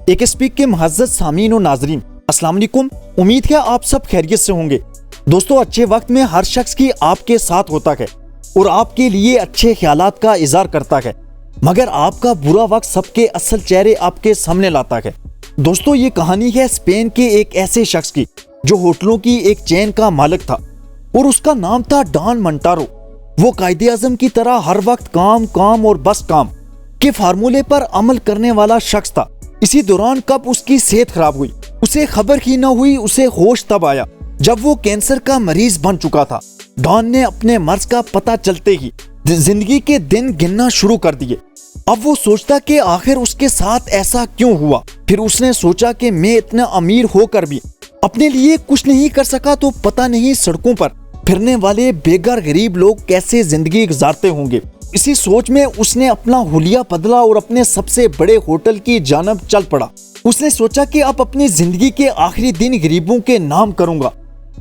ایک اسپیک کے معزز سامعین و ناظرین، السلام علیکم۔ امید ہے آپ سب خیریت سے ہوں گے۔ دوستو، اچھے وقت میں ہر شخص کی آپ کے ساتھ ہوتا ہے اور آپ کے لیے اچھے خیالات کا اظہار کرتا ہے، مگر آپ کا برا وقت سب کے اصل چہرے آپ کے سامنے لاتا ہے۔ دوستو، یہ کہانی ہے اسپین کے ایک ایسے شخص کی جو ہوٹلوں کی ایک چین کا مالک تھا اور اس کا نام تھا ڈان منٹارو۔ وہ قائد اعظم کی طرح ہر وقت کام اور بس کام کے فارمولے پر عمل کرنے والا شخص تھا۔ اسی دوران کب اس کی صحت خراب ہوئی، اسے خبر ہی نہ ہوئی۔ اسے ہوش تب آیا جب وہ کینسر کا مریض بن چکا تھا۔ ڈان نے اپنے مرض کا پتہ چلتے ہی زندگی کے دن گننا شروع کر دیے۔ اب وہ سوچتا کہ آخر اس کے ساتھ ایسا کیوں ہوا۔ پھر اس نے سوچا کہ میں اتنا امیر ہو کر بھی اپنے لیے کچھ نہیں کر سکا تو پتہ نہیں سڑکوں پر پھرنے والے بے گھر غریب لوگ کیسے زندگی گزارتے ہوں گے۔ اسی سوچ میں اس نے اپنا حلیہ بدلا اور اپنے سب سے بڑے ہوٹل کی جانب چل پڑا۔ اس نے سوچا کہ اب اپنی زندگی کے آخری دن غریبوں کے نام کروں گا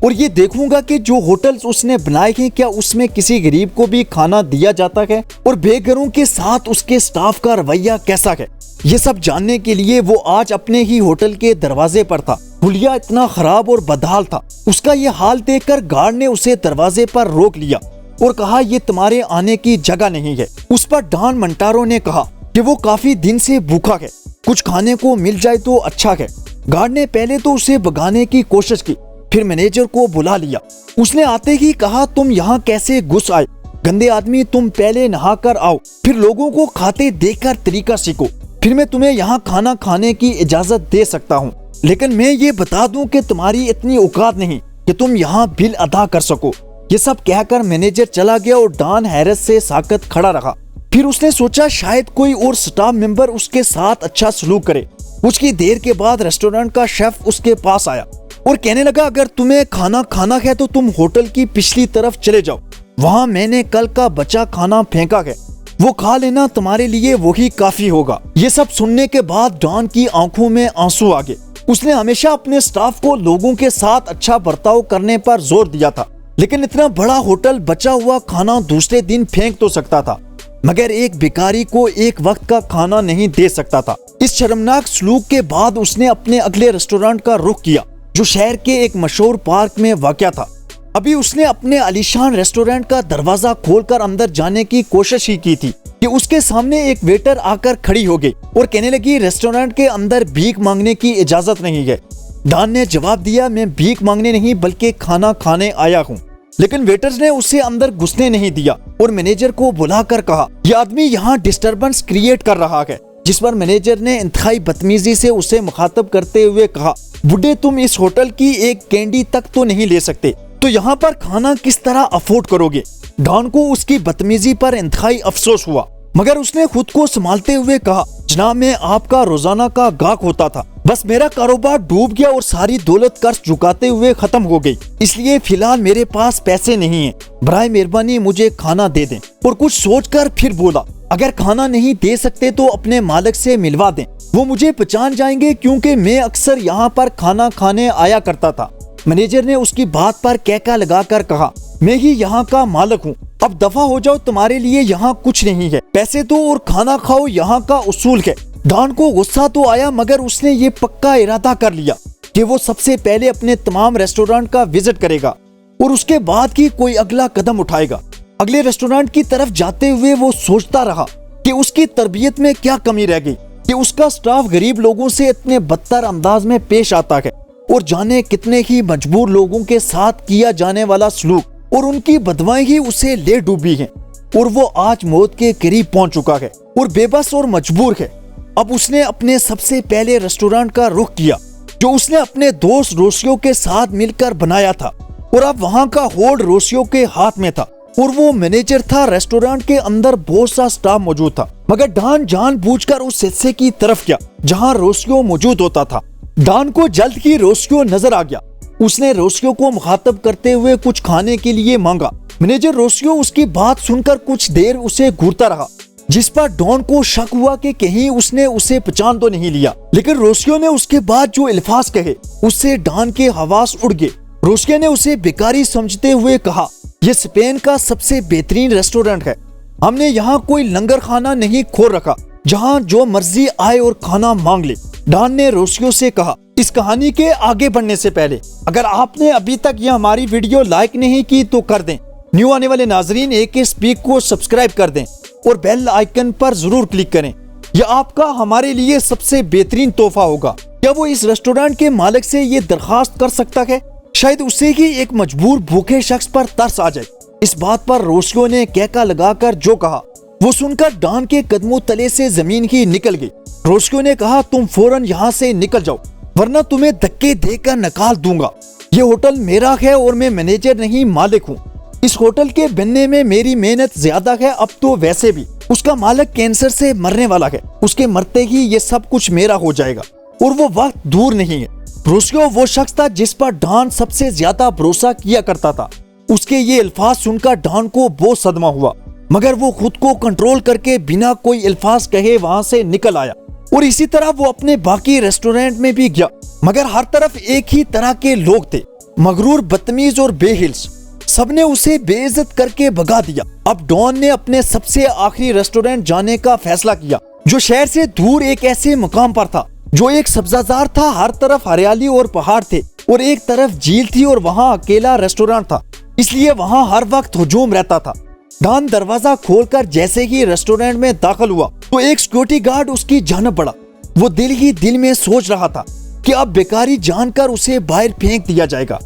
اور یہ دیکھوں گا کہ جو ہوٹلز اس نے بنائے ہیں کیا اس میں کسی غریب کو بھی کھانا دیا جاتا ہے اور بے گھروں کے ساتھ اس کے سٹاف کا رویہ کیسا ہے۔ یہ سب جاننے کے لیے وہ آج اپنے ہی ہوٹل کے دروازے پر تھا۔ حلیہ اتنا خراب اور بدحال تھا۔ اس کا یہ حال دیکھ کر گارڈ نے اسے دروازے پر روک لیا اور کہا، یہ تمہارے آنے کی جگہ نہیں ہے۔ اس پر ڈان منٹارو نے کہا کہ وہ کافی دن سے بھوکا ہے، کچھ کھانے کو مل جائے تو اچھا ہے۔ گارڈ نے پہلے تو اسے بھگانے کی کوشش کی، پھر مینیجر کو بلا لیا۔ اس نے آتے ہی کہا، تم یہاں کیسے گھس آئے؟ گندے آدمی، تم پہلے نہا کر آؤ، پھر لوگوں کو کھاتے دیکھ کر طریقہ سیکھو، پھر میں تمہیں یہاں کھانا کھانے کی اجازت دے سکتا ہوں، لیکن میں یہ بتا دوں کہ تمہاری اتنی اوقات نہیں کہ تم یہاں بل ادا کر سکو۔ یہ سب کہہ کر مینیجر چلا گیا اور ڈان حیرت سے ساکت کھڑا رہا۔ پھر اس نے سوچا شاید کوئی اور سٹاف ممبر اس کے ساتھ اچھا سلوک کرے۔ کچھ کی دیر کے بعد ریسٹورنٹ کا شیف اس کے پاس آیا اور کہنے لگا، اگر تمہیں کھانا کھانا ہے تو تم ہوٹل کی پچھلی طرف چلے جاؤ، وہاں میں نے کل کا بچا کھانا پھینکا ہے، وہ کھا لینا، تمہارے لیے وہی کافی ہوگا۔ یہ سب سننے کے بعد ڈان کی آنکھوں میں آنسو آ گئے۔ اس نے ہمیشہ اپنے سٹاف کو لوگوں کے ساتھ اچھا برتاؤ کرنے پر زور دیا تھا، لیکن اتنا بڑا ہوٹل بچا ہوا کھانا دوسرے دن پھینک تو سکتا تھا، مگر ایک بیکاری کو ایک وقت کا کھانا نہیں دے سکتا تھا۔ اس شرمناک سلوک کے بعد اس نے اپنے اگلے ریسٹورنٹ کا رخ کیا جو شہر کے ایک مشہور پارک میں واقع تھا۔ ابھی اس نے اپنے عالیشان ریسٹورنٹ کا دروازہ کھول کر اندر جانے کی کوشش ہی کی تھی کہ اس کے سامنے ایک ویٹر آ کر کھڑی ہو گئی اور کہنے لگی، ریسٹورنٹ کے اندر بھیک مانگنے کی اجازت نہیں ہے۔ ڈان نے جواب دیا، میں بھیک مانگنے نہیں بلکہ کھانا کھانے آیا ہوں، لیکن ویٹرز نے اسے اندر گھسنے نہیں دیا اور مینیجر کو بلا کر کہا، یہ آدمی یہاں ڈسٹربنس کریٹ کر رہا ہے، جس پر مینیجر نے انتہائی بدتمیزی سے اسے مخاطب کرتے ہوئے کہا، بڈھے، تم اس ہوٹل کی ایک کینڈی تک تو نہیں لے سکتے تو یہاں پر کھانا کس طرح افورڈ کرو گے؟ ڈان کو اس کی بدتمیزی پر انتہائی افسوس ہوا، مگر اس نے خود کو سنبھالتے ہوئے کہا، جناب، میں آپ کا روزانہ کا گاہک ہوتا تھا، بس میرا کاروبار ڈوب گیا اور ساری دولت قرض چکاتے ہوئے ختم ہو گئی، اس لیے فی الحال میرے پاس پیسے نہیں ہیں، برائے مہربانی مجھے کھانا دے دیں۔ اور کچھ سوچ کر پھر بولا، اگر کھانا نہیں دے سکتے تو اپنے مالک سے ملوا دیں، وہ مجھے پہچان جائیں گے کیونکہ میں اکثر یہاں پر کھانا کھانے آیا کرتا تھا۔ مینیجر نے اس کی بات پر کہکا لگا کر کہا، میں ہی یہاں کا مالک ہوں، اب دفع ہو جاؤ، تمہارے لیے یہاں کچھ نہیں ہے، پیسے دو اور کھانا کھاؤ، یہاں کا اصول ہے۔ ڈان کو غصہ تو آیا مگر اس نے یہ پکا ارادہ کر لیا کہ وہ سب سے پہلے اپنے تمام ریسٹورنٹ کا وزٹ کرے گا اور اس کے بعد ہی کوئی اگلا قدم اٹھائے گا۔ اگلے ریسٹورنٹ کی طرف جاتے ہوئے وہ سوچتا رہا کہ اس کی تربیت میں کیا کمی رہ گئی کہ اس کا سٹاف غریب لوگوں سے اتنے بدتر انداز میں پیش آتا ہے اور جانے کتنے ہی مجبور لوگوں کے ساتھ کیا جانے والا سلوک اور ان کی بدوائیں ہی اسے لے ڈوبی ہیں اور وہ آج موت کے قریب پہنچ چکا ہے اور بے بس اور مجبور ہے۔ اب اس نے اپنے سب سے پہلے ریسٹورنٹ کا رخ کیا جو اس نے اپنے دوست روسیو کے ساتھ مل کر بنایا تھا اور اب وہاں کا ہولڈ روسیو کے ہاتھ میں تھا اور وہ مینیجر تھا۔ ریسٹورنٹ کے اندر بہت سا سٹاف موجود تھا مگر ڈان جان بوجھ کر اس حصے کی طرف گیا جہاں روسیو موجود ہوتا تھا۔ ڈان کو جلد ہی روسیو نظر آ گیا۔ اس نے روسیو کو مخاطب کرتے ہوئے کچھ کھانے کے لیے مانگا۔ مینیجر روسیو اس کی بات سن کر کچھ دیر اسے گھورتا رہا، جس پر ڈان کو شک ہوا کہ کہیں اس نے اسے پہچان تو نہیں لیا، لیکن روسیو نے اس کے بعد جو الفاظ کہے اس سے ڈان کے حواس اڑ گئے۔ روسیو نے اسے بیکاری سمجھتے ہوئے کہا، یہ اسپین کا سب سے بہترین ریسٹورنٹ ہے، ہم نے یہاں کوئی لنگر خانہ نہیں کھول رکھا۔ जहां जो मर्जी आए और खाना मांग ले। डॉन ने रोसियो से कहा, इस कहानी के आगे बढ़ने से पहले अगर आपने अभी तक ये हमारी वीडियो लाइक नहीं की तो कर दें। न्यू आने वाले नाजरीन AK स्पीक को सब्सक्राइब कर दें और बेल आइकन पर जरूर क्लिक करें। यह आपका हमारे लिए सबसे बेहतरीन तोहफा होगा। क्या वो इस रेस्टोरेंट के मालिक से ये दरखास्त कर सकता है? शायद उसे ही एक मजबूर भूखे शख्स पर तरस आ जाए। इस बात पर रोसियो ने कहका लगाकर जो कहा वो सुनकर डॉन के कदमों तले से जमीन ही निकल गई। रोसियो ने कहा, तुम फौरन यहाँ से निकल जाओ वरना तुम्हें धक्के देकर निकाल दूंगा। ये होटल मेरा है और मैं मैनेजर नहीं मालिक हूँ। इस होटल के बनने में मेरी मेहनत ज्यादा है। अब तो वैसे भी उसका मालिक कैंसर से मरने वाला है। उसके मरते ही ये सब कुछ मेरा हो जाएगा और वो वक्त दूर नहीं है। रोसियो वो शख्स था जिस पर डॉन सबसे ज्यादा भरोसा किया करता था। उसके ये अल्फाज सुनकर डॉन को बहुत सदमा हुआ, मगर वो खुद को कंट्रोल करके बिना कोई अल्फाज कहे वहां से निकल आया और इसी तरह वो अपने बाकी रेस्टोरेंट में भी गया। मगर हर तरफ एक ही तरह के लोग थे, मगरूर, बदतमीज और बेहिल्स। सबने उसे बेइज्जत करके भगा दिया। अब डॉन ने अपने सबसे आखिरी रेस्टोरेंट जाने का फैसला किया जो शहर से दूर एक ऐसे मुकाम पर था जो एक सब्जाजार था। हर तरफ हरियाली और पहाड़ थे और एक तरफ झील थी और वहाँ अकेला रेस्टोरेंट था, इसलिए वहाँ हर वक्त हुजूम रहता था। डॉन दरवाजा खोलकर जैसे ही रेस्टोरेंट में दाखिल हुआ तो एक सिक्योरिटी गार्ड उसकी जानिब बढ़ा। वो दिल ही दिल में सोच रहा था कि अब बेकारी जानकर उसे बाहर फेंक दिया जाएगा,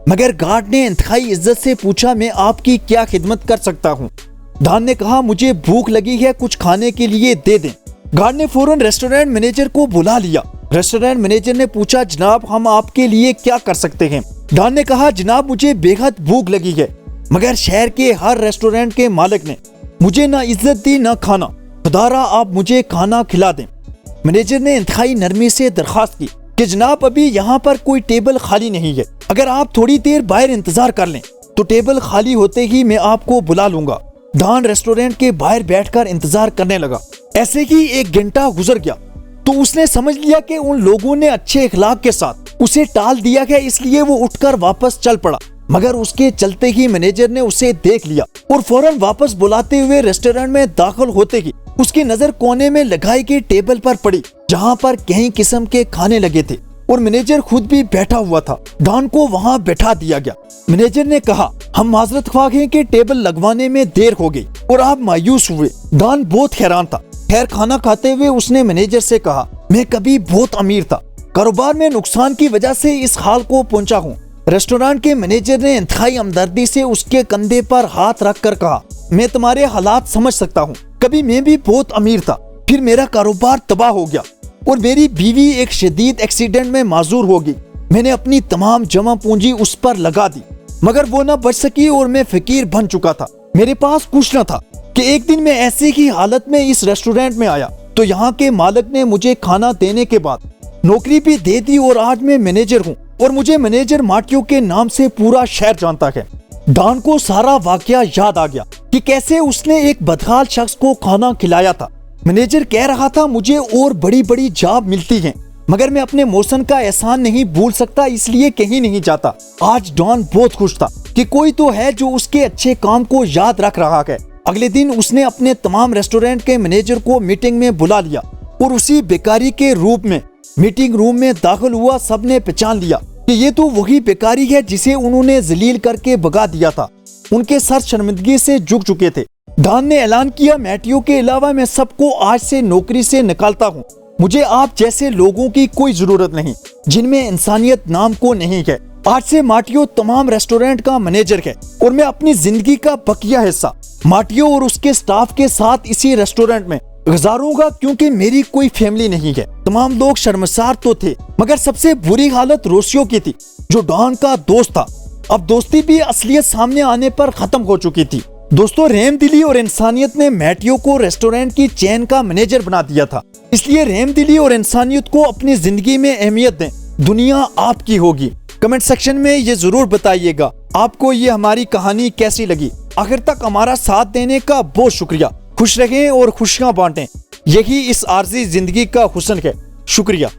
मगर गार्ड ने इंतहाई इज्जत से पूछा, मैं आपकी क्या खिदमत कर सकता हूँ? डॉन ने कहा, मुझे भूख लगी है, कुछ खाने के लिए दे दें। गार्ड ने फौरन रेस्टोरेंट मैनेजर को बुला लिया। रेस्टोरेंट मैनेजर ने पूछा, जनाब हम आपके लिए क्या कर सकते हैं? डॉन ने कहा, जनाब मुझे बेहद भूख लगी है, मगर शहर के हर रेस्टोरेंट के मालिक ने मुझे ना इज्जत दी ना खाना। खुदारा आप मुझे खाना खिला दें। मैनेजर ने इंतहाई नरमी से दरखास्त की कि जनाब अभी यहाँ पर कोई टेबल खाली नहीं है, अगर आप थोड़ी देर बाहर इंतजार कर लें तो टेबल खाली होते ही मैं आपको बुला लूंगा। डॉन रेस्टोरेंट के बाहर बैठकर इंतजार करने लगा। ऐसे ही 1 घंटा गुजर गया तो उसने समझ लिया कि उन लोगों ने अच्छे इखलाक के साथ उसे टाल दिया है, इसलिए वो उठकर वापस चल पड़ा। मगर उसके चलते ही मैनेजर ने उसे देख लिया और फौरन वापस बुलाते हुए रेस्टोरेंट में दाखिल होते ही उसकी नजर कोने में लगाई गई टेबल पर पड़ी जहां पर कई किस्म के खाने लगे थे और मैनेजर खुद भी बैठा हुआ था। डॉन को वहां बैठा दिया गया। मैनेजर ने कहा, हम माजरत ख्वाह हैं कि टेबल लगवाने में देर हो गई और आप मायूस हुए। डॉन बहुत हैरान था। खैर खाना खाते हुए उसने मैनेजर से कहा, मैं कभी बहुत अमीर था, कारोबार में नुकसान की वजह से इस हाल को पहुंचा हूँ। रेस्टोरेंट के मैनेजर ने इंतहाई हमदर्दी से उसके कंधे पर हाथ रखकर कहा, मैं तुम्हारे हालात समझ सकता हूँ। कभी मैं भी बहुत अमीर था, फिर मेरा कारोबार तबाह हो गया और मेरी बीवी एक शदीद एक्सीडेंट में माजूर हो गई। मैंने अपनी तमाम जमा पूंजी उस पर लगा दी, मगर वो न बच सकी और मैं फकीर बन चुका था। मेरे पास कुछ न था कि एक दिन मैं ऐसी ही हालत में इस रेस्टोरेंट में आया तो यहाँ के मालिक ने मुझे खाना देने के बाद नौकरी भी दे दी और आज मैं मैनेजर हूँ और मुझे मैनेजर मार्टियो के नाम से पूरा शहर जानता है। डॉन को सारा वाकया याद आ गया कि कैसे उसने एक बदहाल शख्स को खाना खिलाया था। मैनेजर कह रहा था, मुझे और बड़ी बड़ी जॉब मिलती हैं, मगर मैं अपने मौसन का एहसान नहीं भूल सकता, इसलिए कहीं नहीं जाता। आज डॉन बहुत खुश था कि कोई तो है जो उसके अच्छे काम को याद रख रहा है। अगले दिन उसने अपने तमाम रेस्टोरेंट के मैनेजर को मीटिंग में बुला लिया और उसी बेकारी के रूप में मीटिंग रूम में दाखिल हुआ। सबने पहचान लिया कि ये तो वही बेकारी है जिसे उन्होंने जलील करके भगा दिया था। उनके सर शर्मिंदगी से झुक चुके थे। डॉन ने ऐलान किया, मैटियो के अलावा मैं सबको आज से नौकरी से निकालता हूँ। मुझे आप जैसे लोगों की कोई जरूरत नहीं जिनमें इंसानियत नाम को नहीं है। आज से मार्टियो तमाम रेस्टोरेंट का मैनेजर है और मैं अपनी जिंदगी का बकिया हिस्सा मार्टियो और उसके स्टाफ के साथ इसी रेस्टोरेंट में गुजारूंगा, क्योंकि मेरी कोई फैमिली नहीं है। तमाम लोग शर्मसार तो थे, मगर सबसे बुरी हालत रोसियो की थी जो डॉन का दोस्त था। अब दोस्ती भी असलियत सामने आने पर खत्म हो चुकी थी। दोस्तों, रहमदिली और इंसानियत ने मैटियो को रेस्टोरेंट की चेन का मैनेजर बना दिया था। इसलिए रहमदिली और इंसानियत को अपनी जिंदगी में अहमियत दें, दुनिया आपकी होगी। कमेंट सेक्शन में ये जरूर बताइएगा आपको ये हमारी कहानी कैसी लगी। आखिर तक हमारा साथ देने का बहुत शुक्रिया। खुश रहें और खुशियां बांटें, यही इस आर्जी जिंदगी का हुस्न है। शुक्रिया।